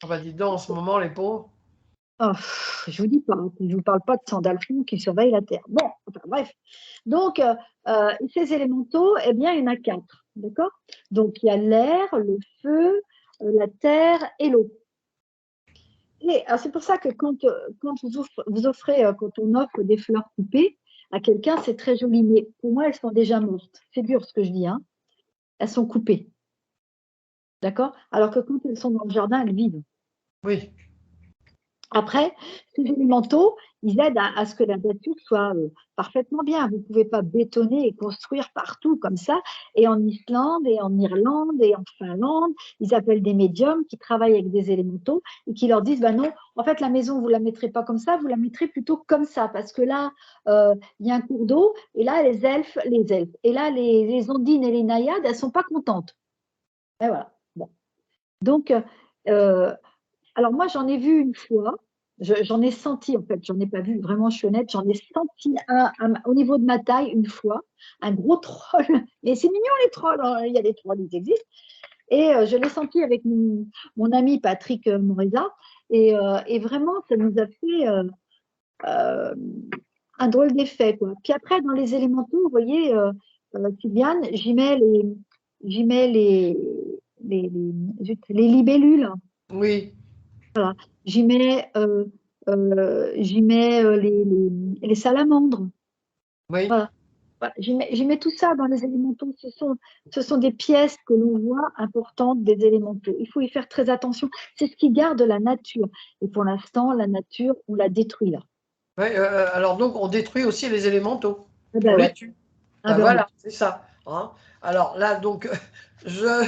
On va dire donc, en ce moment, les pauvres. Oh, je vous dis pas, hein, je vous parle pas de sandalfous qui surveillent la Terre. Bon, enfin, bref. Donc, ces élémentaux, eh bien, il y en a quatre, d'accord? Donc, il y a l'air, le feu, la terre et l'eau. Et c'est pour ça que quand vous offrez, quand on offre des fleurs coupées à quelqu'un, c'est très joli. Mais pour moi, elles sont déjà mortes. C'est dur ce que je dis, hein. Elles sont coupées, d'accord? Alors que quand elles sont dans le jardin, elles vivent. Oui. Après, ces élémentaux, ils aident à ce que la nature soit parfaitement bien. Vous ne pouvez pas bétonner et construire partout comme ça. Et en Islande, et en Irlande, et en Finlande, ils appellent des médiums qui travaillent avec des élémentaux et qui leur disent, bah non, en fait, la maison, vous ne la mettrez pas comme ça, vous la mettrez plutôt comme ça. Parce que là, il y a un cours d'eau, et là, les elfes, et là, les ondines et les naïades, elles ne sont pas contentes. Et voilà. Bon. Donc, Euh, alors moi, j'en ai vu une fois, j'en ai senti en fait, j'en ai pas vu, vraiment, je suis honnête, j'en ai senti au niveau de ma taille une fois, un gros troll. Mais c'est mignon les trolls, hein, il y a des trolls, ils existent. Et je l'ai senti avec mon ami Patrick Moreza. Et vraiment, ça nous a fait euh, un drôle d'effet, quoi. Puis après, dans les élémentaux, vous voyez, Kylian, j'y mets les libellules. Oui, J'y mets les salamandres. oui. Voilà. Voilà. J'y mets tout ça dans les élémentaux. Ce sont des pièces que l'on voit importantes des élémentaux. Il faut y faire très attention. C'est ce qui garde la nature. Et pour l'instant, la nature, on la détruit là. Ouais, alors donc, on détruit aussi les élémentaux. Ah On ben les oui. tue. Ah Ben ben oui. voilà, c'est ça. Hein. Alors là, donc, je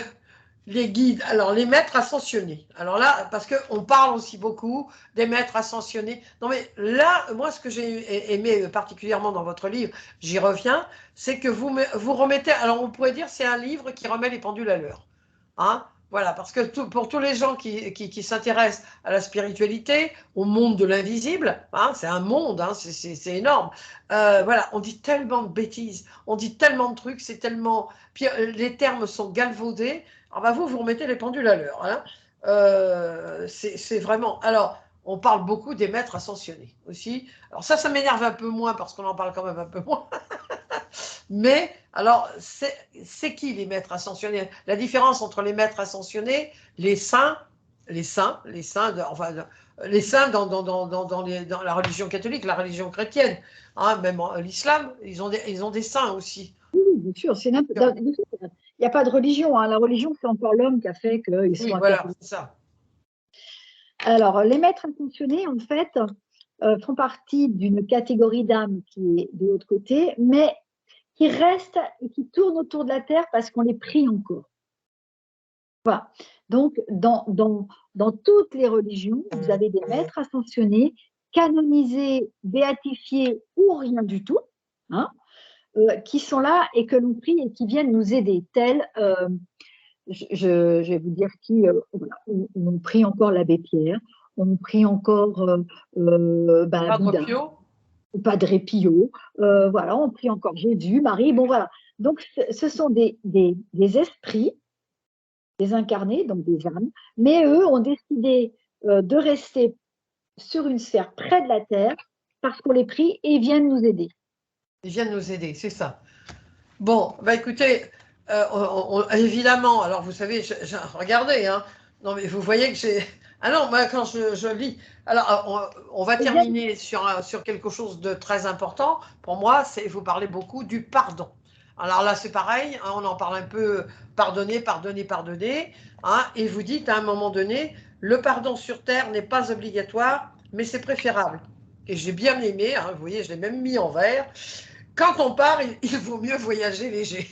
les guide. Alors, les maîtres ascensionnés. Alors là, parce qu'on parle aussi beaucoup des maîtres ascensionnés. Non, mais là, moi, ce que j'ai aimé particulièrement dans votre livre, j'y reviens, c'est que vous remettez. Alors, on pourrait dire c'est un livre qui remet les pendules à l'heure. Hein. Voilà, parce que pour tous les gens qui s'intéressent à la spiritualité, au monde de l'invisible, hein, c'est un monde, hein, c'est énorme. Voilà, on dit tellement de bêtises, on dit tellement de trucs, c'est tellement. Puis les termes sont galvaudés. Alors bah vous remettez les pendules à l'heure. Hein. C'est vraiment. Alors, on parle beaucoup des maîtres ascensionnés aussi. Alors ça m'énerve un peu moins parce qu'on en parle quand même un peu moins. Mais, alors, c'est qui les maîtres ascensionnés? La différence entre les maîtres ascensionnés, enfin, les saints dans la religion catholique, la religion chrétienne, hein, même l'islam, ils ont des saints aussi. Oui, bien sûr. Il n'y a pas de religion. Hein. La religion, c'est encore l'homme qui a fait qu'ils sont Oui, voilà, incarnés. c'est ça. Alors, les maîtres ascensionnés, en fait, font partie d'une catégorie d'âmes qui est de l'autre côté, mais qui restent et qui tournent autour de la Terre parce qu'on les prie encore. Voilà. Donc, dans toutes les religions, vous avez des maîtres ascensionnés, canonisés, béatifiés ou rien du tout, hein, qui sont là et que l'on prie et qui viennent nous aider, tels, je vais vous dire qui, voilà, on prie encore l'abbé Pierre, on prie encore Padre Bouddha, Pio? Padre Pio, voilà, on prie encore Jésus, Marie, bon voilà. Donc, ce sont des esprits incarnés, donc des âmes, mais eux ont décidé de rester sur une sphère près de la Terre parce qu'on les prie et ils viennent nous aider. Ils viennent nous aider, c'est ça. Bon, bah écoutez, évidemment, alors vous savez, regardez, hein, non mais vous voyez que j'ai. Ah non, moi quand je lis. Alors, on va Et bien, terminer sur quelque chose de très important. Pour moi, c'est vous parlez beaucoup du pardon. Alors là, c'est pareil, hein, on en parle un peu, pardonner, pardonner, pardonner. Hein, et vous dites à un moment donné, le pardon sur Terre n'est pas obligatoire, mais c'est préférable. Et j'ai bien aimé, hein, vous voyez, je l'ai même mis en vert. Quand on part, il vaut mieux voyager léger.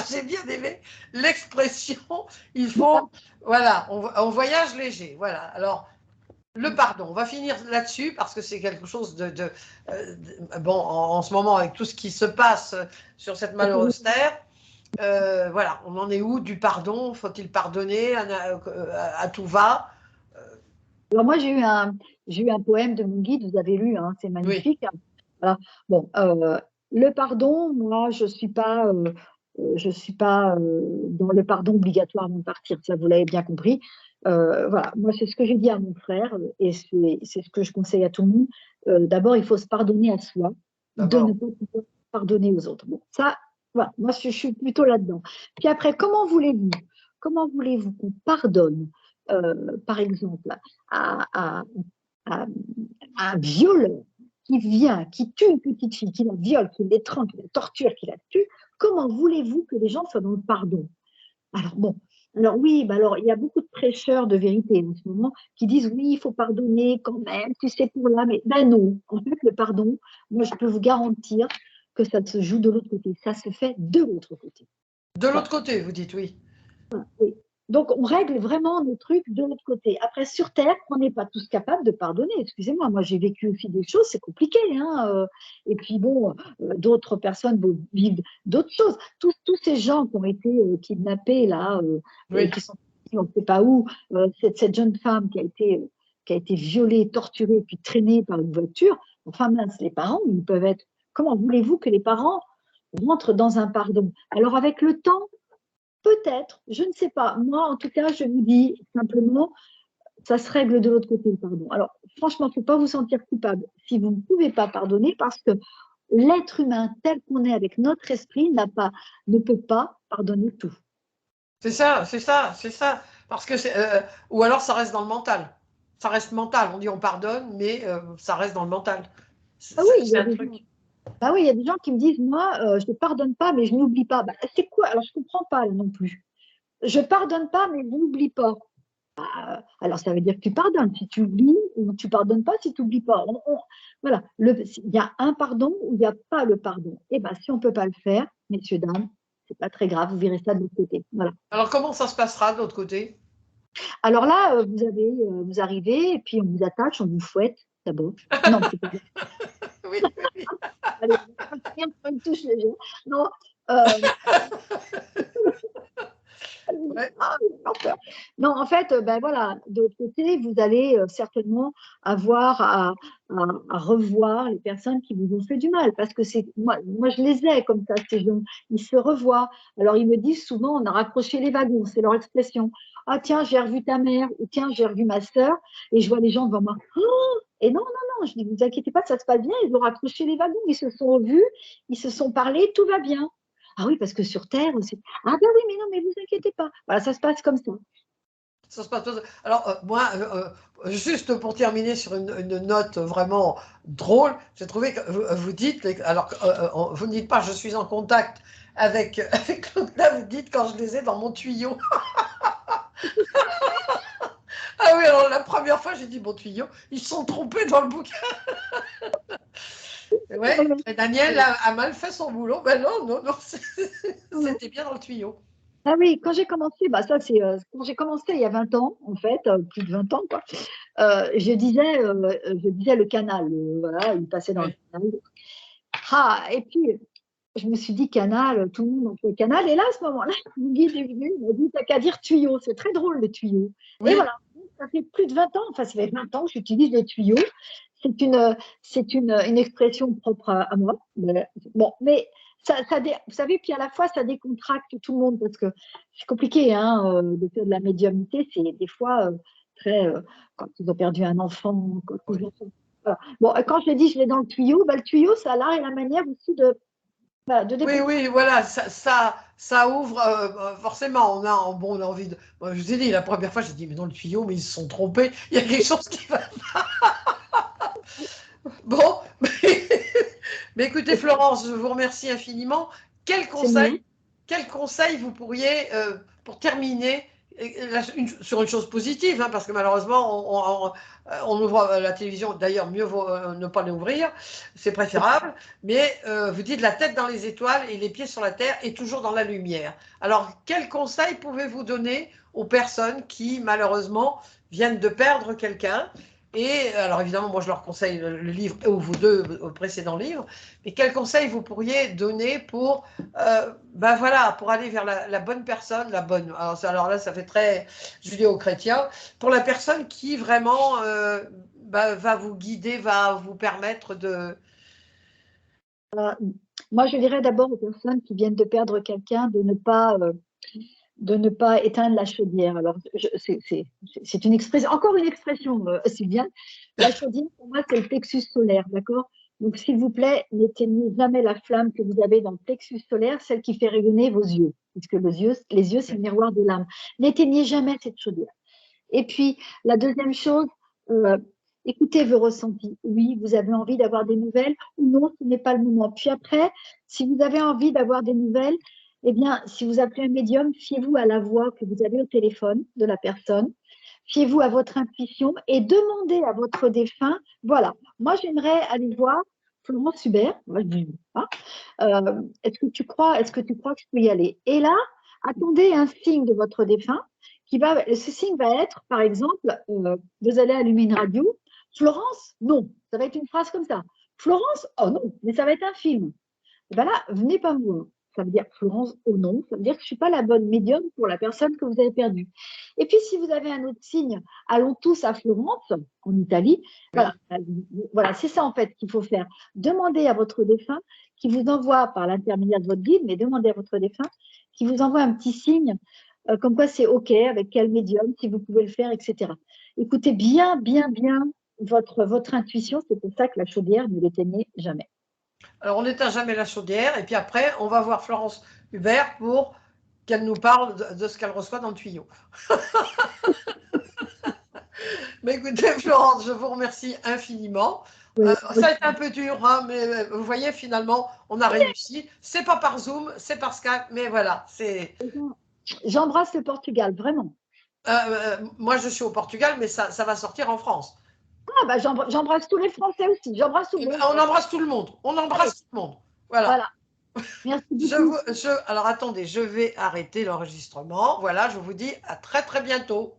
J'ai bien aimé l'expression. Il faut, voilà, on voyage léger. Voilà. Alors, le pardon, on va finir là-dessus parce que c'est quelque chose bon, en ce moment, avec tout ce qui se passe sur cette malheureuse terre, voilà, on en est où du pardon? Faut-il pardonner à tout va? alors moi, j'ai eu un poème de mon guide, vous avez lu, hein, c'est Oui, magnifique. Voilà. Bon, le pardon, moi, je suis pas dans le pardon obligatoire avant de partir, ça vous l'avez bien compris. Voilà, moi, c'est ce que j'ai dit à mon frère et c'est ce que je conseille à tout le monde. D'abord, il faut se pardonner à soi, de ne d'abord. pas pouvoir pardonner aux autres. Bon, ça, voilà, moi, je suis plutôt là-dedans. Puis après, comment voulez-vous qu'on pardonne, par exemple, à, à, à- à un violeur qui vient, qui tue une petite fille, qui la viole, qui l'étrangle, qui la torture, qui la tue, comment voulez-vous que les gens soient dans le pardon? Alors bon, alors oui, bah alors il y a beaucoup de prêcheurs de vérité en ce moment qui disent oui, il faut pardonner quand même, tu sais pour là, mais ben non. En fait, le pardon, moi je peux vous garantir que ça se joue de l'autre côté, ça se fait de l'autre côté. De Voilà. l'autre côté, vous dites oui. Oui. Donc, on règle vraiment nos trucs de l'autre côté. Après, sur Terre, on n'est pas tous capables de pardonner. Excusez-moi, moi, j'ai vécu aussi des choses, c'est compliqué. Hein, et puis, bon, d'autres personnes vivent d'autres choses. Tous ces gens qui ont été kidnappés, là, Oui. qui sont on ne sait pas où, cette jeune femme qui a été violée, torturée, puis traînée par une voiture. Enfin, mince, les parents, ils peuvent être. Comment voulez-vous que les parents rentrent dans un pardon? Alors, avec le temps, peut-être, je ne sais pas. Moi, en tout cas, je vous dis simplement, ça se règle de l'autre côté, le pardon. Alors, franchement, il ne faut pas vous sentir coupable si vous ne pouvez pas pardonner parce que l'être humain tel qu'on est avec notre esprit ne peut pas pardonner tout. C'est ça, c'est ça, c'est ça. Parce que ou alors ça reste dans le mental. Ça reste mental. On dit on pardonne, mais ça reste dans le mental. Ah oui, C'est un truc. bah oui, il y a des gens qui me disent, moi, je ne pardonne pas, mais je n'oublie pas. Bah, c'est quoi? Alors, je ne comprends pas là, non plus. Je pardonne pas, mais je n'oublie pas. Alors, ça veut dire que tu pardonnes si tu oublies ou tu pardonnes pas si tu n'oublies pas. Voilà, il y a un pardon ou il n'y a pas le pardon. Et bien, si on ne peut pas le faire, messieurs, dames, c'est pas très grave, vous verrez ça de l'autre côté. Voilà. Alors comment ça se passera de l'autre côté? Alors là, vous arrivez et puis on vous attache, on vous fouette d'abord. Non, c'est pas bien. Oui, oui. Allez, on va une touche légère. Non, euh, Ouais. non, en fait, ben voilà, de l'autre côté, vous allez certainement avoir à revoir les personnes qui vous ont fait du mal, parce que moi, je les ai comme ça, ces gens, ils se revoient. Alors, ils me disent souvent, on a raccroché les wagons, c'est leur expression. Ah, tiens, j'ai revu ta mère, ou tiens, j'ai revu ma sœur, et je vois les gens devant moi. Oh, et non, non, non, je dis, vous inquiétez pas, ça se passe bien, ils ont raccroché les wagons, ils se sont revus, ils se sont parlé, tout va bien. Ah oui, parce que sur Terre, c'est. Ah ben oui, mais non, mais vous inquiétez pas. Voilà, ça se passe comme ça. Ça se passe. Alors moi, juste pour terminer sur une note vraiment drôle, j'ai trouvé que vous dites, alors vous ne dites pas je suis en contact avec avec l'autre là, vous dites quand je les ai dans mon tuyau. Ah oui, alors la première fois j'ai dit mon tuyau, ils se sont trompés dans le bouquin. Ouais, et Daniel a mal fait son boulot. Ben non, non, non, c'était bien dans le tuyau. Ah oui, quand j'ai commencé, bah ça c'est quand j'ai commencé il y a 20 ans, en fait, plus de 20 ans, quoi, je disais le canal, voilà, il passait dans le Oui, canal. Ah, et puis, je me suis dit canal, tout le monde entend le canal, et là, à ce moment-là, mon guide est venu, il m'a dit, t'as qu'à dire tuyau, c'est très drôle le tuyau. Et oui, voilà, ça fait plus de 20 ans, enfin, ça fait 20 ans que j'utilise le tuyau. C'est une expression propre à moi. Bon, mais vous savez, puis à la fois, ça décontracte tout le monde parce que c'est compliqué hein, de faire de la médiumnité. C'est des fois très. Quand ils ont perdu un enfant, quand ils oui. ont. Voilà. Bon, quand je dis je l'ai dans le tuyau, bah, le tuyau, ça a l'art et la manière aussi de Oui, décontracter. oui, voilà, ça ouvre, forcément, on a envie de. Moi, je vous ai dit, la première fois, j'ai dit, mais dans le tuyau, mais ils se sont trompés, il y a quelque chose qui va. Bon, mais écoutez, Florence, je vous remercie infiniment. Quel C'est moi. conseil, quel conseil vous pourriez, pour terminer, sur une chose positive, hein, parce que malheureusement, on ouvre la télévision, d'ailleurs, mieux vaut ne pas l'ouvrir, c'est préférable, mais vous dites la tête dans les étoiles et les pieds sur la terre et toujours dans la lumière. Alors, quel conseil pouvez-vous donner aux personnes qui, malheureusement, viennent de perdre quelqu'un? Et alors évidemment, moi je leur conseille le livre, ou vous deux précédents livres, mais quels conseils vous pourriez donner pour, ben voilà, pour aller vers la bonne personne, la bonne. Alors là, ça fait très judéo-chrétien, pour la personne qui vraiment ben, va vous guider, va vous permettre de. Moi, je dirais d'abord aux personnes qui viennent de perdre quelqu'un de ne pas éteindre la chaudière. Alors, c'est une expression, encore une expression, Sylviane. La chaudière, pour moi, c'est le plexus solaire, d'accord? Donc, s'il vous plaît, n'éteignez jamais la flamme que vous avez dans le plexus solaire, celle qui fait rayonner vos yeux, puisque les yeux, c'est le miroir de l'âme. N'éteignez jamais cette chaudière. Et puis, la deuxième chose, euh, écoutez vos ressentis. Oui, vous avez envie d'avoir des nouvelles ou non, ce n'est pas le moment. Puis après, si vous avez envie d'avoir des nouvelles, eh bien, si vous appelez un médium, fiez-vous à la voix que vous avez au téléphone de la personne, fiez-vous à votre intuition et demandez à votre défunt, voilà, moi j'aimerais aller voir Florence Hubert, moi, je dis, hein, est-ce que tu crois que je peux y aller? Et là, attendez un signe de votre défunt ce signe va être, par exemple, vous allez allumer une radio. Florence, non, ça va être une phrase comme ça. Florence, oh non, mais ça va être un film. Et ben là, venez pas me voir. ça veut dire Florence au nom, ça veut dire que je ne suis pas la bonne médium pour la personne que vous avez perdue. Et puis, si vous avez un autre signe, allons tous à Florence, en Italie. Voilà, voilà c'est ça en fait qu'il faut faire. Demandez à votre défunt qui vous envoie, par l'intermédiaire de votre guide, mais demandez à votre défunt qui vous envoie un petit signe, comme quoi c'est OK, avec quel médium, si vous pouvez le faire, etc. Écoutez bien, bien, bien votre intuition, c'est pour ça que la chaudière, ne l'éteignez jamais. Alors, on n'éteint jamais la chaudière, et puis après, on va voir Florence Hubert pour qu'elle nous parle de ce qu'elle reçoit dans le tuyau. Mais écoutez, Florence, je vous remercie infiniment. Oui, Ça a été un peu dur, hein, mais vous voyez, finalement, on a réussi. C'est pas par Zoom, c'est par Skype, mais voilà, c'est. j'embrasse le Portugal, vraiment. Moi, je suis au Portugal, mais ça va sortir en France. Ah, bah, j'embrasse tous les Français aussi, j'embrasse tout le monde. On embrasse tout le monde. On Allez, embrasse tout le monde. Voilà. voilà, merci beaucoup. Alors attendez, je vais arrêter l'enregistrement. Voilà, je vous dis à très très bientôt.